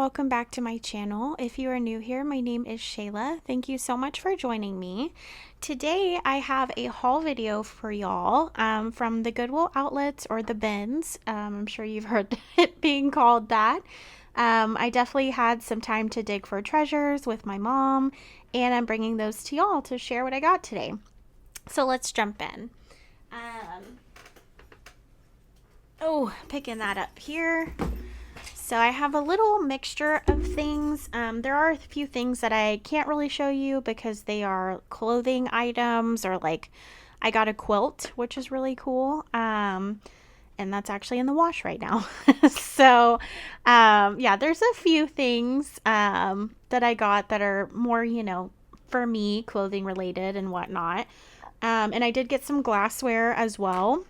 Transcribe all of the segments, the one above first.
welcome back to my channel. If you are new here, my name is Shayla. Thank you so much for joining me. Today I have a haul video for y'all from the Goodwill Outlets or the Bins. I'm sure you've heard it being called that. I definitely had some time to dig for treasures with my mom, and I'm bringing those to y'all to share what I got today. So let's jump in. Picking that up here. So I have a little mixture of things. There are a few things that I can't really show you because they are clothing items, or like I got a quilt, which is really cool. And that's actually in the wash right now. So yeah, there's a few things that I got that are more, for me, clothing related and whatnot. And I did get some glassware as well.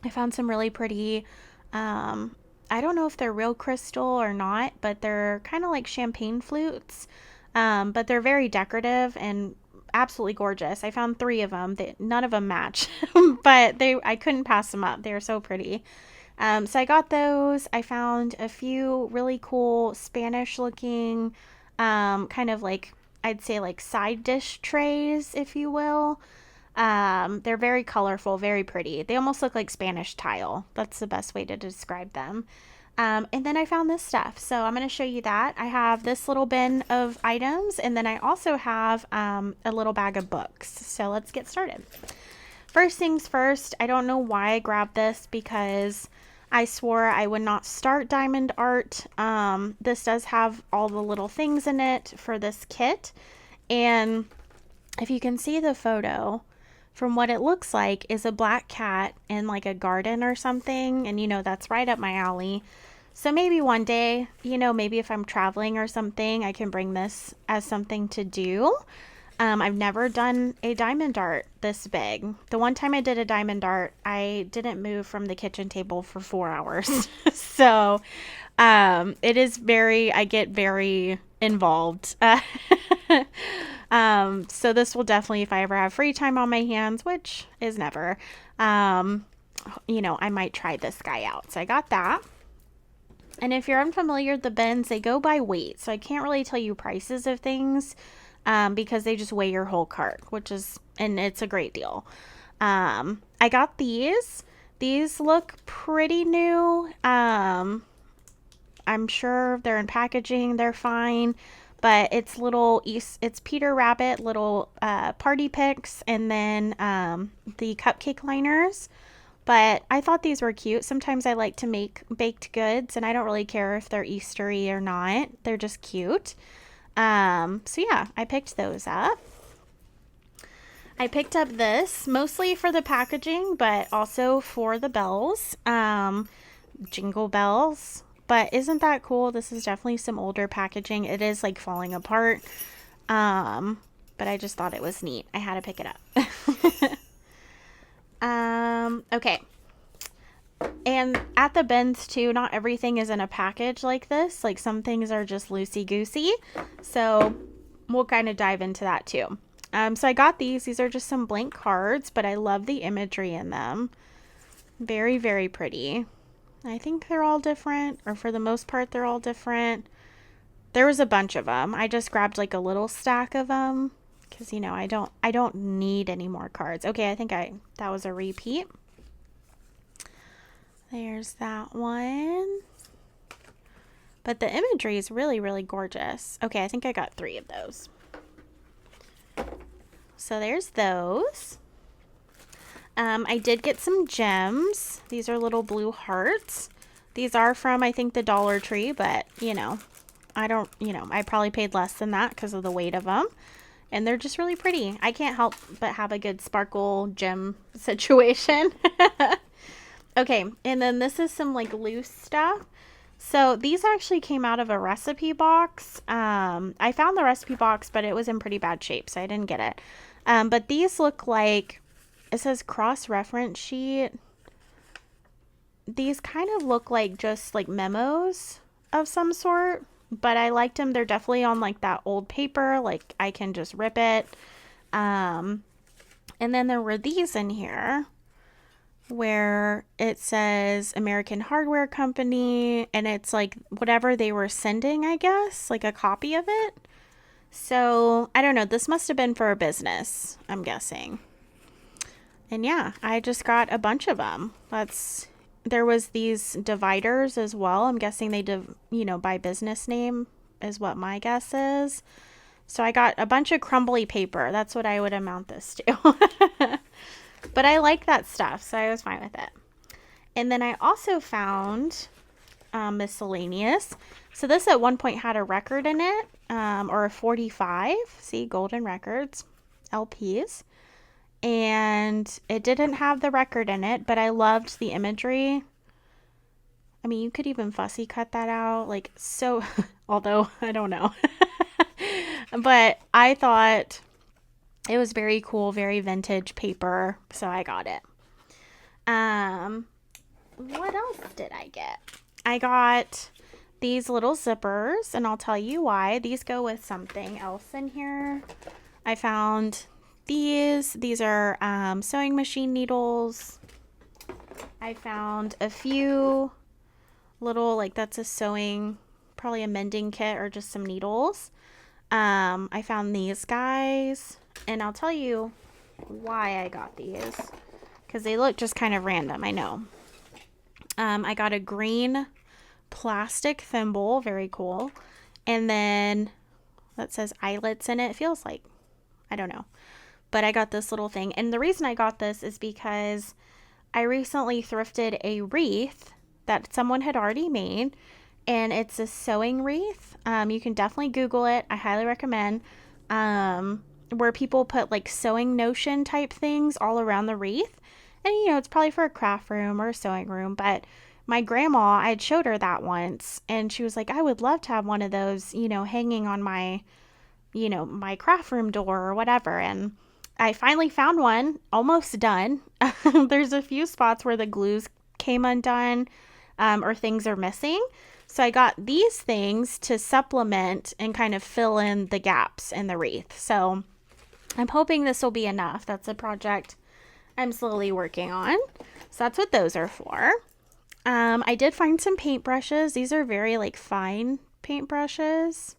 I found some really pretty, I don't know if they're real crystal or not, but they're kind of like champagne flutes. But they're very decorative and absolutely gorgeous. I found 3 of them. None of them match, but I couldn't pass them up. They're so pretty. So I got those. I found a few really cool Spanish looking, kind of like, I'd say like side dish trays, if you will. They're very colorful, very pretty. They almost look like Spanish tile. That's the best way to describe them. And then I found this stuff. So I'm going to show you that. I have this little bin of items, and then I also have a little bag of books. So let's get started. First things first, I don't know why I grabbed this because I swore I would not start diamond art. This does have all the little things in it for this kit. And if you can see the photo, from what it looks like is a black cat in like a garden or something. And that's right up my alley. So maybe one day, maybe if I'm traveling or something, I can bring this as something to do. I've never done a diamond art this big. The one time I did a diamond art, I didn't move from the kitchen table for 4 hours. So it is I get very involved. So this will definitely, if I ever have free time on my hands, which is never, I might try this guy out. So I got that. And if you're unfamiliar with the bins, they go by weight. So I can't really tell you prices of things, because they just weigh your whole cart, and it's a great deal. I got these. These look pretty new. I'm sure they're in packaging. They're fine. But it's Peter Rabbit little party picks, and then the cupcake liners. But I thought these were cute. Sometimes I like to make baked goods, and I don't really care if they're Eastery or not. They're just cute. So yeah, I picked those up. I picked up this mostly for the packaging, but also for the bells. Jingle bells. But isn't that cool? This is definitely some older packaging. It is like falling apart. But I just thought it was neat. I had to pick it up. Okay. And at the bins too, not everything is in a package like this. Like some things are just loosey-goosey. So we'll kind of dive into that too. So I got these. These are just some blank cards, but I love the imagery in them. Very, very pretty. I think they're all different, or for the most part, they're all different. There was a bunch of them. I just grabbed like a little stack of them because, I don't need any more cards. Okay, I think that was a repeat. There's that one. But the imagery is really, really gorgeous. Okay, I think I got 3 of those. So there's those. I did get some gems. These are little blue hearts. These are from, I think, the Dollar Tree, but, I probably paid less than that because of the weight of them. And they're just really pretty. I can't help but have a good sparkle gem situation. Okay, and then this is some, like, loose stuff. So these actually came out of a recipe box. I found the recipe box, but it was in pretty bad shape, so I didn't get it. But these look like, it says cross-reference sheet. These kind of look like just like memos of some sort, but I liked them. They're definitely on like that old paper, like I can just rip it. And then there were these in here. where it says American Hardware Company, and it's like whatever they were sending, I guess, like a copy of it. So I don't know. This must have been for a business, I'm guessing. And yeah, I just got a bunch of them. There was these dividers as well. I'm guessing they by business name is what my guess is. So I got a bunch of crumbly paper. That's what I would amount this to. But I like that stuff, so I was fine with it. And then I also found miscellaneous. So this at one point had a record in it, or a 45. See, golden records, LPs. And it didn't have the record in it, but I loved the imagery. I mean, you could even fussy cut that out, like, so, although I don't know. But I thought it was very cool, very vintage paper, so I got it. What else did I get? I got these little zippers, and I'll tell you why. These go with something else in here. I found these. These are sewing machine needles. I found a few little, like, that's a sewing, probably a mending kit or just some needles. I found these guys, and I'll tell you why I got these, because they look just kind of random, I know. I got a green plastic thimble, very cool, and then that says eyelets in it. It feels like, I don't know, but I got this little thing, and the reason I got this is because I recently thrifted a wreath that someone had already made, and it's a sewing wreath. You can definitely Google it. I highly recommend. Where people put like sewing notion type things all around the wreath. And it's probably for a craft room or a sewing room, but my grandma, I had showed her that once, and she was like, I would love to have one of those, hanging on my, my craft room door or whatever. And I finally found one, almost done. There's a few spots where the glues came undone, or things are missing. So I got these things to supplement and kind of fill in the gaps in the wreath. So I'm hoping this will be enough. That's a project I'm slowly working on. So that's what those are for. I did find some paintbrushes. These are very like fine paintbrushes,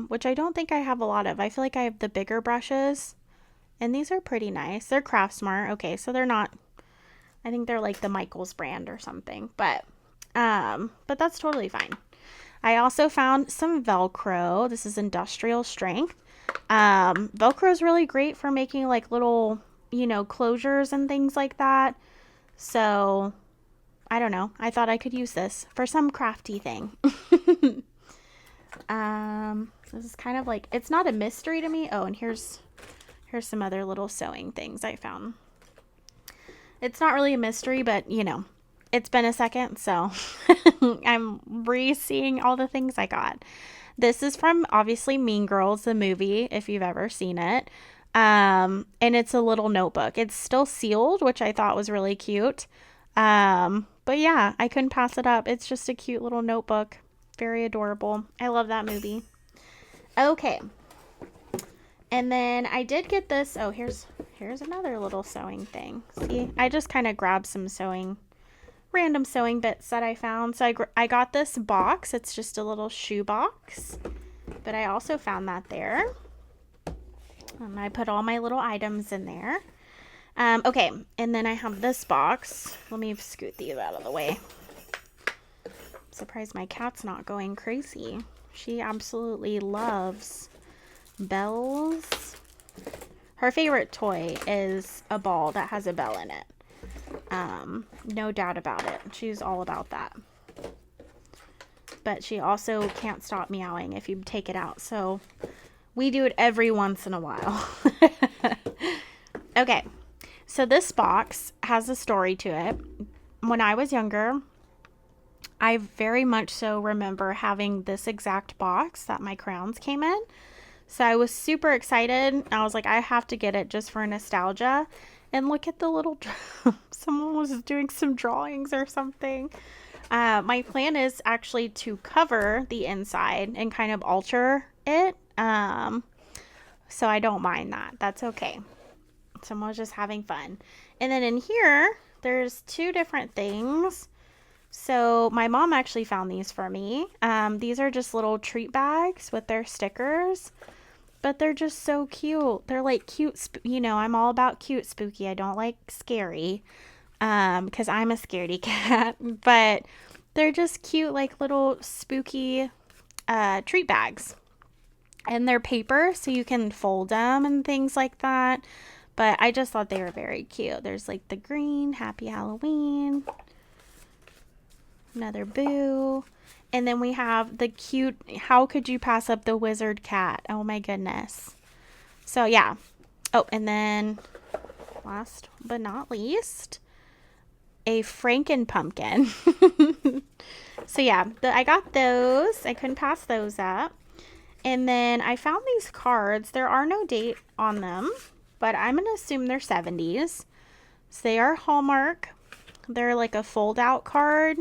which I don't think I have a lot of. I feel like I have the bigger brushes, and these are pretty nice. They're Craft Smart. Okay, so they're not, I think they're like the Michaels brand or something, but that's totally fine. I also found some Velcro. This is industrial strength. Velcro is really great for making like little, closures and things like that. So I don't know. I thought I could use this for some crafty thing. This is kind of like, it's not a mystery to me. Oh, and here's some other little sewing things I found. It's not really a mystery, but it's been a second, so I'm re-seeing all the things I got. This is from, obviously, Mean Girls, the movie, if you've ever seen it. And it's a little notebook. It's still sealed, which I thought was really cute. But yeah, I couldn't pass it up. It's just a cute little notebook. Very adorable. I love that movie. Okay. And then I did get this. Oh, here's another little sewing thing. See, I just kind of grabbed some random sewing bits that I found. So I got this box. It's just a little shoe box, but I also found that there. And I put all my little items in there. Okay, and then I have this box. Let me scoot these out of the way. Surprised my cat's not going crazy. She absolutely loves bells. Her favorite toy is a ball that has a bell in it. No doubt about it. She's all about that. But she also can't stop meowing if you take it out. So we do it every once in a while. Okay. So this box has a story to it. When I was younger, I very much so remember having this exact box that my crowns came in. So I was super excited. I was like, I have to get it just for nostalgia. And look at the little, someone was doing some drawings or something. My plan is actually to cover the inside and kind of alter it. So I don't mind that. That's okay. So I was just having fun. And then in here, there's 2 different things. So my mom actually found these for me. These are just little treat bags with their stickers. But they're just so cute. They're like cute, you know, I'm all about cute spooky. I don't like scary, because I'm a scaredy cat. But they're just cute, like little spooky treat bags. And they're paper, so you can fold them and things like that. But I just thought they were very cute. There's like the green, Happy Halloween. Another boo. And then we have the cute, how could you pass up the wizard cat? Oh my goodness. So yeah. Oh, and then last but not least, a Franken pumpkin. So yeah, I got those. I couldn't pass those up. And then I found these cards. There are no date on them, but I'm going to assume they're 70s. So they are Hallmark. They're like a fold out card.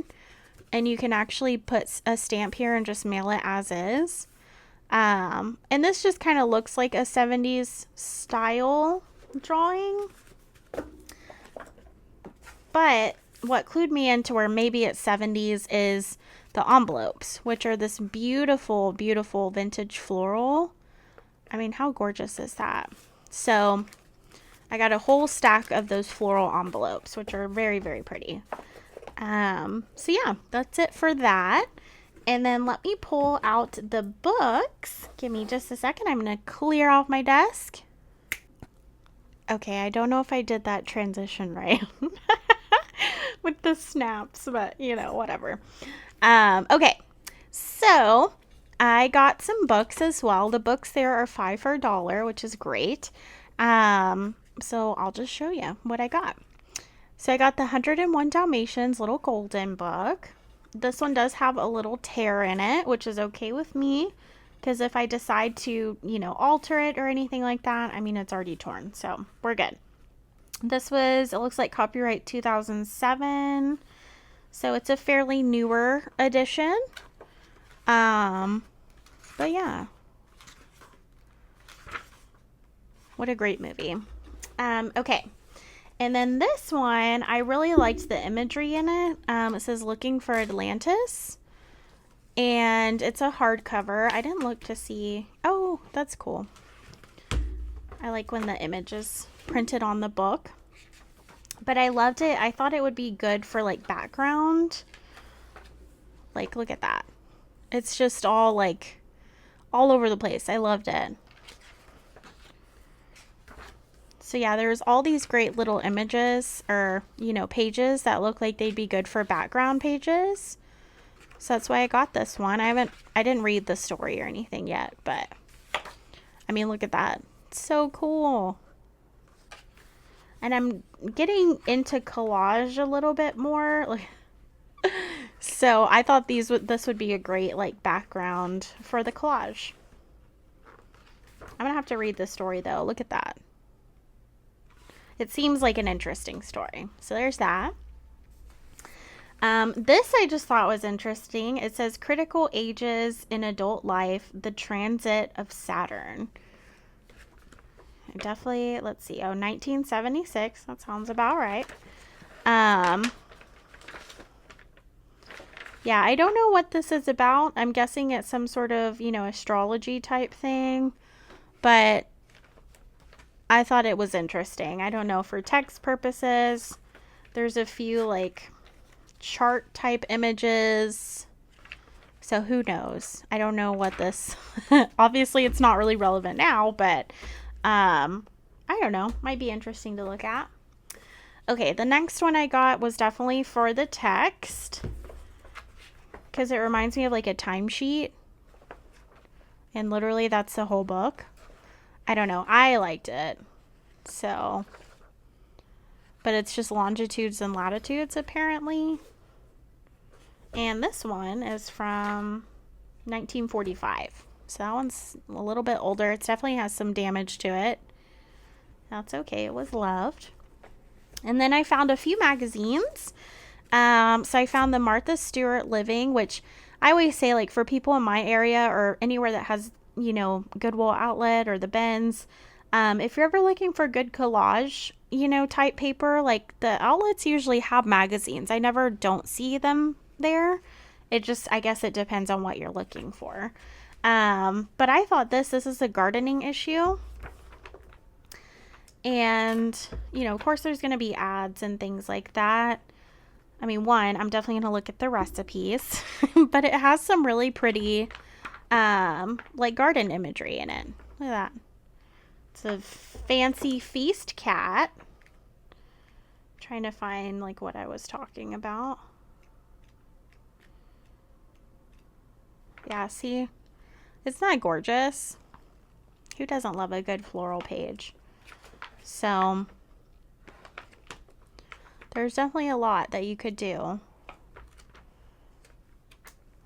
And you can actually put a stamp here and just mail it as is. And this just kind of looks like a 70s style drawing. But what clued me into where maybe it's 70s is the envelopes, which are this beautiful, beautiful vintage floral. I mean, how gorgeous is that? So I got a whole stack of those floral envelopes, which are very, very pretty. So yeah, that's it for that. And then let me pull out the books. Give me just a second. I'm going to clear off my desk. Okay, I don't know if I did that transition right with the snaps, but you know, whatever. Okay, so I got some books as well. The books there are 5 for $1, which is great. So I'll just show you what I got. So I got the 101 Dalmatians little golden book. This one does have a little tear in it, which is okay with me, because if I decide to, you know, alter it or anything like that, I mean, it's already torn, so we're good. This was, it looks like copyright 2007, so it's a fairly newer edition. But yeah, what a great movie. Okay. And then this one, I really liked the imagery in it. It says Looking for Atlantis. And it's a hardcover. I didn't look to see. Oh, that's cool. I like when the image is printed on the book. But I loved it. I thought it would be good for like background. Like, look at that. It's just all like all over the place. I loved it. So yeah, there's all these great little images or, you know, pages that look like they'd be good for background pages. So that's why I got this one. I didn't read the story or anything yet, but I mean, look at that. It's so cool. And I'm getting into collage a little bit more. So I thought this would be a great like background for the collage. I'm gonna have to read the story though. Look at that. It seems like an interesting story. So there's that. This I just thought was interesting. It says Critical Ages in Adult Life, the Transit of Saturn. Definitely, let's see. Oh, 1976. That sounds about right. Yeah, I don't know what this is about. I'm guessing it's some sort of, you know, astrology type thing. But I thought it was interesting. I don't know, for text purposes. There's a few like chart type images. So who knows? I don't know what this obviously it's not really relevant now, but I don't know. Might be interesting to look at. Okay, the next one I got was definitely for the text, because it reminds me of like a timesheet. And literally that's the whole book. I don't know. I liked it. So, but it's just longitudes and latitudes apparently. And this one is from 1945. So that one's a little bit older. It definitely has some damage to it. That's okay. It was loved. And then I found a few magazines. So I found the Martha Stewart Living, which I always say, like, for people in my area or anywhere that has, you know, Goodwill Outlet or the Bins, If you're ever looking for good collage, type paper, like the outlets usually have magazines. I never don't see them there. It just, I guess it depends on what you're looking for. But I thought this is a gardening issue. And, of course there's going to be ads and things like that. I mean, one, I'm definitely going to look at the recipes, but it has some really pretty, like garden imagery in it. Look at that. It's a fancy feast cat. I'm trying to find like what I was talking about. Yeah, see? It's not gorgeous. Who doesn't love a good floral page? So there's definitely a lot that you could do.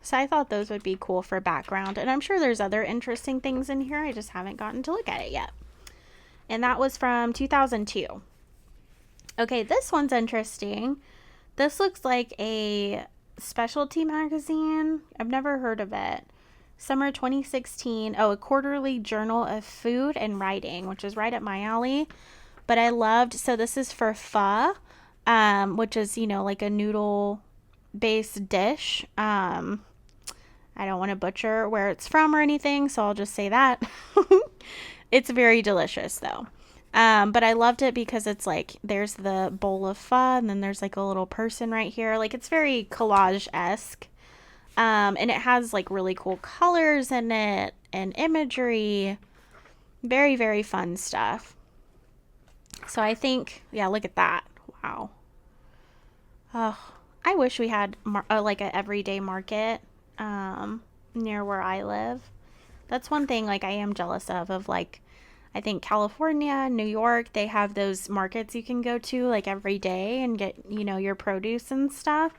So I thought those would be cool for background. And I'm sure there's other interesting things in here. I just haven't gotten to look at it yet. And that was from 2002. Okay, this one's interesting. This looks like a specialty magazine. I've never heard of it. Summer 2016. Oh, a quarterly journal of food and writing, which is right up my alley. But I loved, so this is for pho, which is, like a noodle-based dish. I don't want to butcher where it's from or anything, so I'll just say that. It's very delicious, though. But I loved it because it's like, there's the bowl of pho, and then there's like a little person right here. Like, it's very collage-esque. And it has like really cool colors in it and imagery. Very, very fun stuff. So I think, yeah, look at that. Wow. Oh, I wish we had like an everyday market near where I live. That's one thing like I am jealous of like, I think California, New York, they have those markets you can go to like every day and get, your produce and stuff.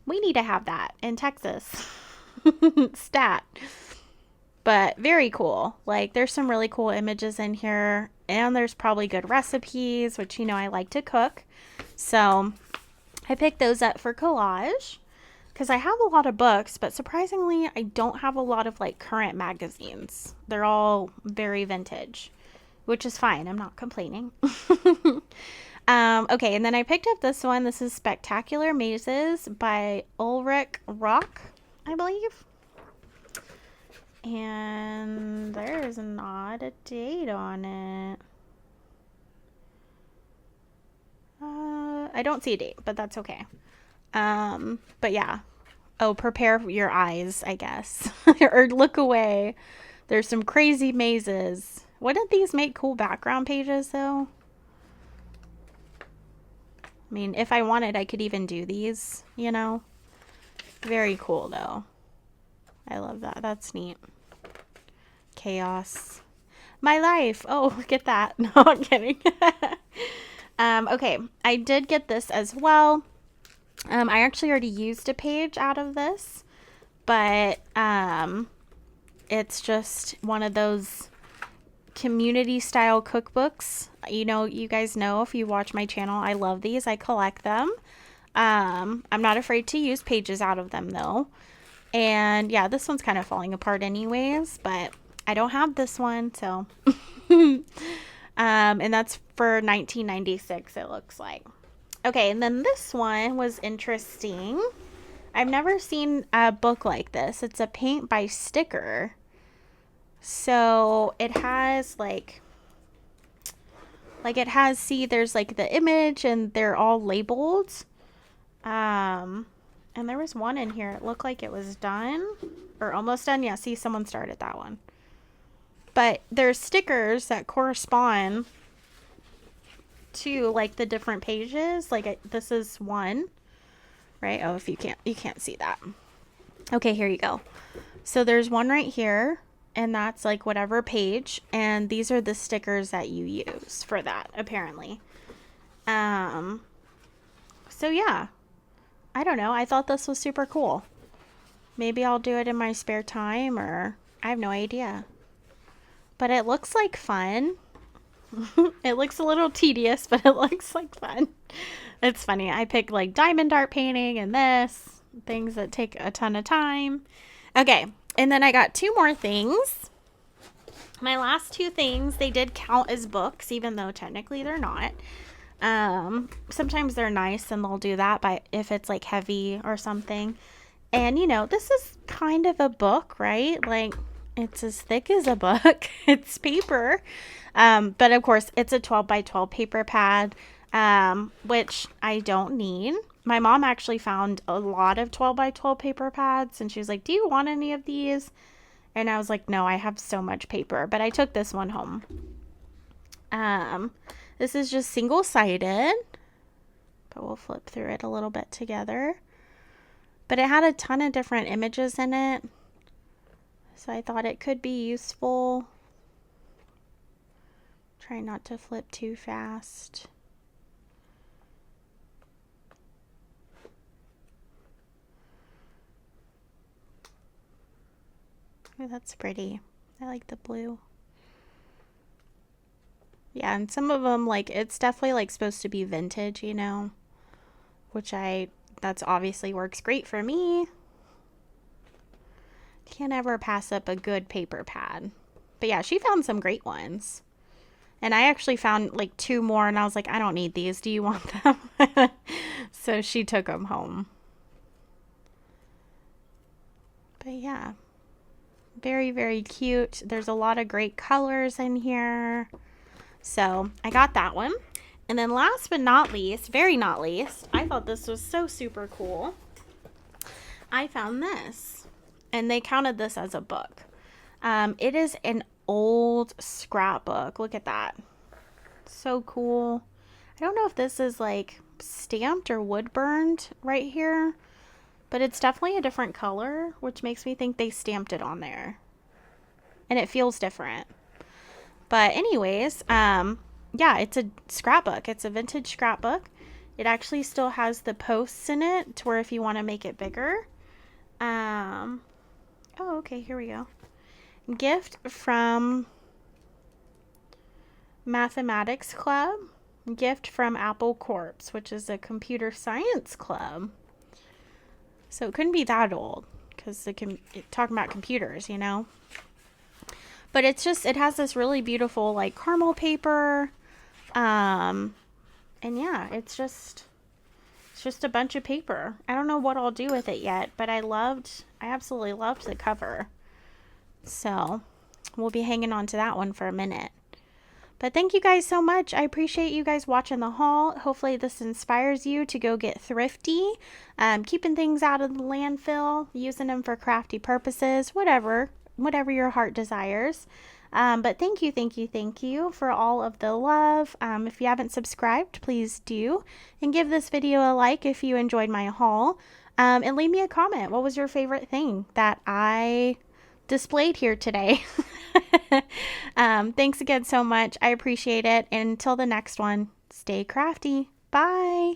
We need to have that in Texas. Stat. But very cool. Like there's some really cool images in here, and there's probably good recipes, which I like to cook. So I picked those up for collage because I have a lot of books, but surprisingly I don't have a lot of like current magazines. They're all very vintage, which is fine. I'm not complaining. Okay, and then I picked up this one. This is Spectacular Mazes by Ulrich Rock, I believe. And there's not a date on it. I don't see a date, but that's okay. But yeah. Oh, prepare your eyes, I guess. Or look away. There's some crazy mazes. Wouldn't these make cool background pages, though? I mean, if I wanted, I could even do these, Very cool, though. I love that. That's neat. Chaos. My life. Oh, look at that. No, I'm kidding. Okay, I did get this as well. I actually already used a page out of this, but it's just one of those community style cookbooks. You guys know if you watch my channel, I love these. I collect them. I'm not afraid to use pages out of them though. And yeah, this one's kind of falling apart anyways, but I don't have this one, so and that's for 1996 it looks like. Okay, and then this one was interesting. I've never seen a book like this. It's a paint by sticker. So it has see, there's like the image and they're all labeled. And there was one in here. It looked like it was done or almost done. Yeah, see, someone started that one. But there's stickers that correspond to like the different pages. Like this is one, right? Oh, if you can't see that. Okay, here you go. So there's one right here, and that's like whatever page, and these are the stickers that you use for that apparently. So yeah, I don't know, I thought this was super cool. Maybe I'll do it in my spare time, or I have no idea, but it looks like fun. It looks a little tedious, but it looks like fun. It's funny, I picked like diamond art painting and this, things that take a ton of time. Okay, and then I got two more things. My last two things, they did count as books, even though technically they're not. Sometimes they're nice and they'll do that, but if it's like heavy or something. And you know, this is kind of a book, right? Like, it's as thick as a book. It's paper. But of course, it's a 12 by 12 paper pad, which I don't need. My mom actually found a lot of 12 by 12 paper pads, and she was like, do you want any of these? And I was like, no, I have so much paper, but I took this one home. This is just single-sided, but we'll flip through it a little bit together. But it had a ton of different images in it, so I thought it could be useful. Try not to flip too fast. Oh, that's pretty. I like the blue. Yeah, and some of them, like, it's definitely, like, supposed to be vintage, you know, which that's obviously works great for me. Can't ever pass up a good paper pad. But yeah, she found some great ones. And I actually found, like, two more, and I was like, I don't need these. Do you want them? So she took them home. But yeah. Very, very cute. There's a lot of great colors in here. So I got that one. And then last but not least, very not least, I thought this was so super cool. I found this. And they counted this as a book. It is an old scrapbook. Look at that. So cool. I don't know if this is like stamped or wood burned right here. But it's definitely a different color, which makes me think they stamped it on there. And it feels different. But anyways, yeah, it's a scrapbook. It's a vintage scrapbook. It actually still has the posts in it to where if you want to make it bigger. Oh, okay, here we go. Gift from Mathematics Club. Gift from Apple Corps, which is a computer science club. So it couldn't be that old because talking about computers, you know. But it's just, it has this really beautiful like caramel paper. And yeah, it's just a bunch of paper. I don't know what I'll do with it yet, but I absolutely loved the cover. So we'll be hanging on to that one for a minute. But thank you guys so much. I appreciate you guys watching the haul. Hopefully this inspires you to go get thrifty, keeping things out of the landfill, using them for crafty purposes, whatever your heart desires. But thank you for all of the love. If you haven't subscribed, please do. And give this video a like if you enjoyed my haul. And leave me a comment. What was your favorite thing that I displayed here today? Thanks again so much. I appreciate it. And until the next one, stay crafty. Bye.